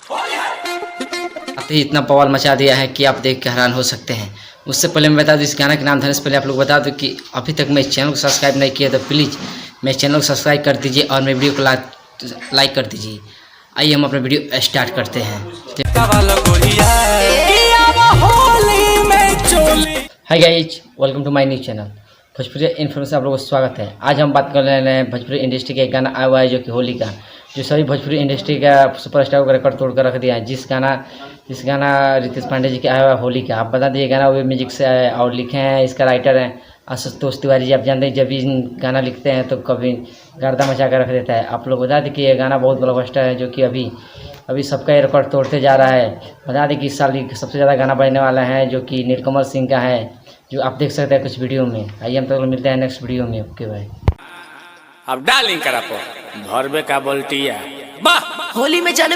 आते ही इतना बवाल मचा दिया है कि आप देख के हैरान हो सकते हैं। उससे पहले मैं बता दूं इस गाना के नाम धनेश। पहले आप लोग बता दूं कि अभी तक मेरे चैनल को सब्सक्राइब नहीं किया तो प्लीज़ मेरे चैनल को सब्सक्राइब कर दीजिए और मेरे वीडियो को लाइक कर दीजिए। आइए हम अपना वीडियो स्टार्ट करते हैं। हाय गाइज, वेलकम टू माय न्यू चैनल भोजपुरी इन्फॉर्मेशन। आप लोगों को स्वागत है। आज हम बात कर रहे हैं भोजपुरी इंडस्ट्री का एक गाना आया हुआ है जो कि होली का, जो सभी भोजपुरी इंडस्ट्री का सुपरस्टार को रिकॉर्ड तोड़ कर रख दिया है। जिस गाना रितेश पांडे जी का आया हुआ है होली का। आप बता दिए गाना वो म्यूजिक से है और लिखे हैं, इसका राइटर है आशुतोष तिवारी जी। आप जानते हैं जब भी गाना लिखते हैं तो कभी गर्दा मचा कर रख देता है। आप लोग बता दें कि ये गाना बहुत ब्लॉकबस्टर है जो कि अभी सबका ये रिकॉर्ड तोड़ते जा रहा है। बता दें कि इस साल सबसे ज़्यादा गाना बजने वाला है जो कि नीलकमल सिंह का है, जो आप देख सकते हैं कुछ वीडियो में। आइए हम तो मिलते हैं नेक्स्ट वीडियो में। ओके भाई। अब डालिंग करा भरबे का बोल्टिया होली में जाने में